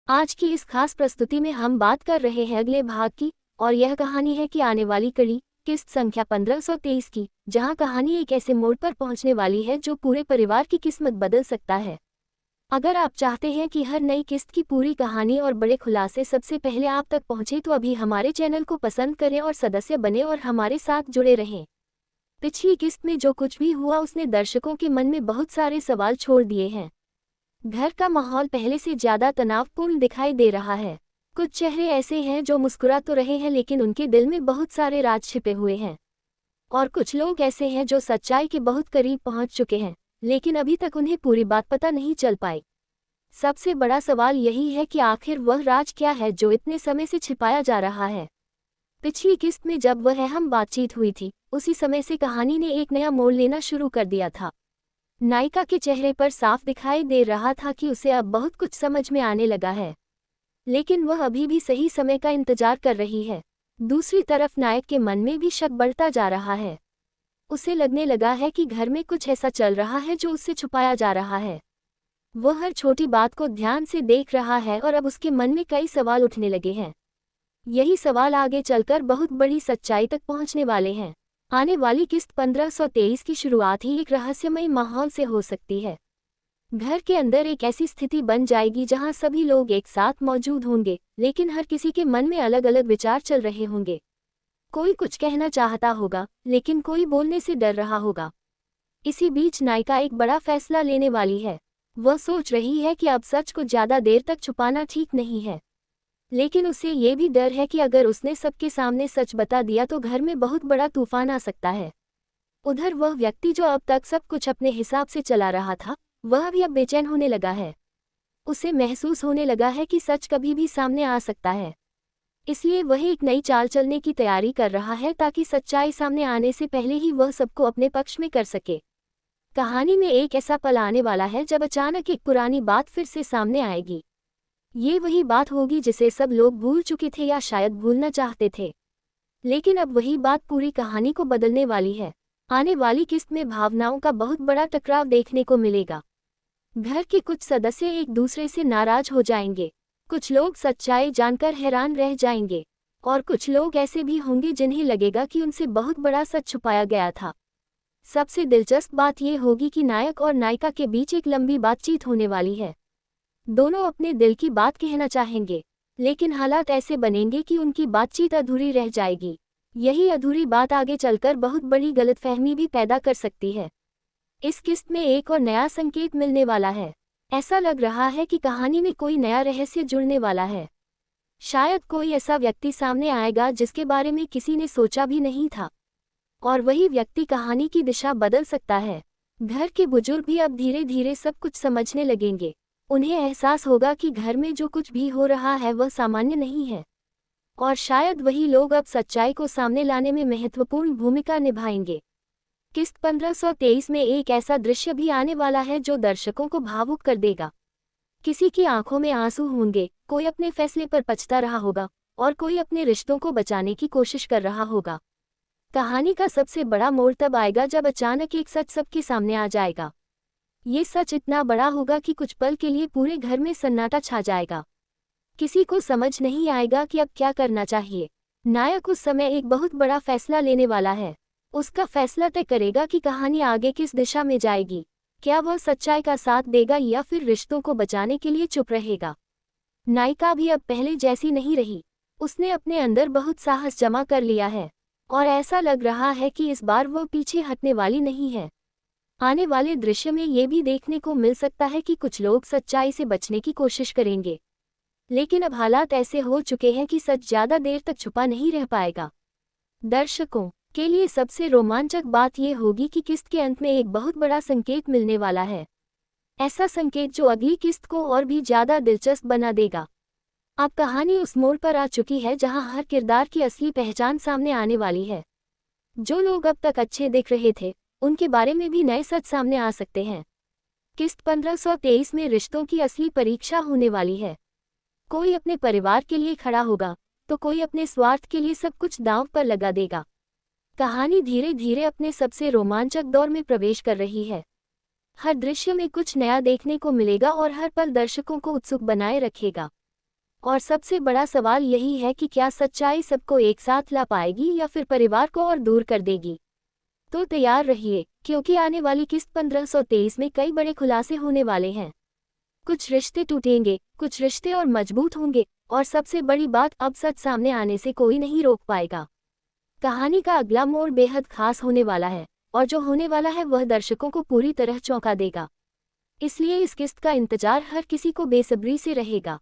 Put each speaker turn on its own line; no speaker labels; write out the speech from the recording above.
आज की इस खास प्रस्तुति में हम बात कर रहे हैं अगले भाग की, और यह कहानी है कि आने वाली कड़ी किस्त संख्या 1523 की, जहां कहानी एक ऐसे मोड़ पर पहुंचने वाली है जो पूरे परिवार की किस्मत बदल सकता है। अगर आप चाहते हैं कि हर नई किस्त की पूरी कहानी और बड़े खुलासे सबसे पहले आप तक पहुंचे तो अभी हमारे चैनल को पसंद करें और सदस्य बने और हमारे साथ जुड़े रहें। पिछली किस्त में जो कुछ भी हुआ उसने दर्शकों के मन में बहुत सारे सवाल छोड़ दिए हैं। घर का माहौल पहले से ज्यादा तनावपूर्ण दिखाई दे रहा है। कुछ चेहरे ऐसे हैं जो मुस्कुरा तो रहे हैं लेकिन उनके दिल में बहुत सारे राज छिपे हुए हैं, और कुछ लोग ऐसे हैं जो सच्चाई के बहुत करीब पहुंच चुके हैं लेकिन अभी तक उन्हें पूरी बात पता नहीं चल पाई। सबसे बड़ा सवाल यही है कि आखिर वह राज क्या है जो इतने समय से छिपाया जा रहा है। पिछली किस्त में जब वह अहम बातचीत हुई थी, उसी समय से कहानी ने एक नया मोड़ लेना शुरू कर दिया था। नायिका के चेहरे पर साफ दिखाई दे रहा था कि उसे अब बहुत कुछ समझ में आने लगा है, लेकिन वह अभी भी सही समय का इंतजार कर रही है। दूसरी तरफ नायक के मन में भी शक बढ़ता जा रहा है। उसे लगने लगा है कि घर में कुछ ऐसा चल रहा है जो उससे छुपाया जा रहा है। वह हर छोटी बात को ध्यान से देख रहा है और अब उसके मन में कई सवाल उठने लगे हैं। यही सवाल आगे चलकर बहुत बड़ी सच्चाई तक पहुंचने वाले हैं। आने वाली किस्त 1523 की शुरुआत ही एक रहस्यमय माहौल से हो सकती है। घर के अंदर एक ऐसी स्थिति बन जाएगी जहां सभी लोग एक साथ मौजूद होंगे, लेकिन हर किसी के मन में अलग अलग विचार चल रहे होंगे। कोई कुछ कहना चाहता होगा लेकिन कोई बोलने से डर रहा होगा। इसी बीच नायिका एक बड़ा फैसला लेने वाली है। वह सोच रही है कि अब सच को ज्यादा देर तक छुपाना ठीक नहीं है, लेकिन उसे ये भी डर है कि अगर उसने सबके सामने सच बता दिया तो घर में बहुत बड़ा तूफान आ सकता है। उधर वह व्यक्ति जो अब तक सब कुछ अपने हिसाब से चला रहा था, वह भी अब बेचैन होने लगा है। उसे महसूस होने लगा है कि सच कभी भी सामने आ सकता है, इसलिए वह एक नई चाल चलने की तैयारी कर रहा है ताकि सच्चाई सामने आने से पहले ही वह सबको अपने पक्ष में कर सके। कहानी में एक ऐसा पल आने वाला है जब अचानक एक पुरानी बात फिर से सामने आएगी। ये वही बात होगी जिसे सब लोग भूल चुके थे या शायद भूलना चाहते थे, लेकिन अब वही बात पूरी कहानी को बदलने वाली है। आने वाली किस्त में भावनाओं का बहुत बड़ा टकराव देखने को मिलेगा। घर के कुछ सदस्य एक दूसरे से नाराज हो जाएंगे, कुछ लोग सच्चाई जानकर हैरान रह जाएंगे, और कुछ लोग ऐसे भी होंगे जिन्हें लगेगा कि उनसे बहुत बड़ा सच छुपाया गया था। सबसे दिलचस्प बात यह होगी कि नायक और नायिका के बीच एक लंबी बातचीत होने वाली है। दोनों अपने दिल की बात कहना चाहेंगे, लेकिन हालात ऐसे बनेंगे कि उनकी बातचीत अधूरी रह जाएगी। यही अधूरी बात आगे चलकर बहुत बड़ी गलतफहमी भी पैदा कर सकती है। इस किस्त में एक और नया संकेत मिलने वाला है। ऐसा लग रहा है कि कहानी में कोई नया रहस्य जुड़ने वाला है। शायद कोई ऐसा व्यक्ति सामने आएगा जिसके बारे में किसी ने सोचा भी नहीं था, और वही व्यक्ति कहानी की दिशा बदल सकता है। घर के बुजुर्ग भी अब धीरे धीरे सब कुछ समझने लगेंगे। उन्हें एहसास होगा कि घर में जो कुछ भी हो रहा है वह सामान्य नहीं है, और शायद वही लोग अब सच्चाई को सामने लाने में महत्वपूर्ण भूमिका निभाएंगे। किस्त 1523 में एक ऐसा दृश्य भी आने वाला है जो दर्शकों को भावुक कर देगा। किसी की आंखों में आंसू होंगे, कोई अपने फैसले पर पछता रहा होगा, और कोई अपने रिश्तों को बचाने की कोशिश कर रहा होगा। कहानी का सबसे बड़ा मोड़ तब आएगा जब अचानक एक सच सबके सामने आ जाएगा। ये सच इतना बड़ा होगा कि कुछ पल के लिए पूरे घर में सन्नाटा छा जाएगा। किसी को समझ नहीं आएगा कि अब क्या करना चाहिए। नायक उस समय एक बहुत बड़ा फैसला लेने वाला है। उसका फैसला तय करेगा कि कहानी आगे किस दिशा में जाएगी। क्या वह सच्चाई का साथ देगा या फिर रिश्तों को बचाने के लिए चुप रहेगा। नायिका भी अब पहले जैसी नहीं रही। उसने अपने अंदर बहुत साहस जमा कर लिया है, और ऐसा लग रहा है कि इस बार वह पीछे हटने वाली नहीं है। आने वाले दृश्य में ये भी देखने को मिल सकता है कि कुछ लोग सच्चाई से बचने की कोशिश करेंगे, लेकिन अब हालात ऐसे हो चुके हैं कि सच ज्यादा देर तक छुपा नहीं रह पाएगा। दर्शकों के लिए सबसे रोमांचक बात यह होगी कि किस्त के अंत में एक बहुत बड़ा संकेत मिलने वाला है। ऐसा संकेत जो अगली किस्त को और भी ज्यादा दिलचस्प बना देगा। अब कहानी उस मोड़ पर आ चुकी है जहां हर किरदार की असली पहचान सामने आने वाली है। जो लोग अब तक अच्छे दिख रहे थे, उनके बारे में भी नए सच सामने आ सकते हैं। किस्त 1523 में रिश्तों की असली परीक्षा होने वाली है। कोई अपने परिवार के लिए खड़ा होगा, तो कोई अपने स्वार्थ के लिए सब कुछ दांव पर लगा देगा। कहानी धीरे धीरे अपने सबसे रोमांचक दौर में प्रवेश कर रही है। हर दृश्य में कुछ नया देखने को मिलेगा और हर पल दर्शकों को उत्सुक बनाए रखेगा। और सबसे बड़ा सवाल यही है कि क्या सच्चाई सबको एक साथ ला पाएगी या फिर परिवार को और दूर कर देगी। तो तैयार रहिए, क्योंकि आने वाली किस्त 1523 में कई बड़े खुलासे होने वाले हैं। कुछ रिश्ते टूटेंगे, कुछ रिश्ते और मजबूत होंगे, और सबसे बड़ी बात, अब सच सामने आने से कोई नहीं रोक पाएगा। कहानी का अगला मोड़ बेहद खास होने वाला है, और जो होने वाला है वह दर्शकों को पूरी तरह चौंका देगा। इसलिए इस किस्त का इंतजार हर किसी को बेसब्री से रहेगा।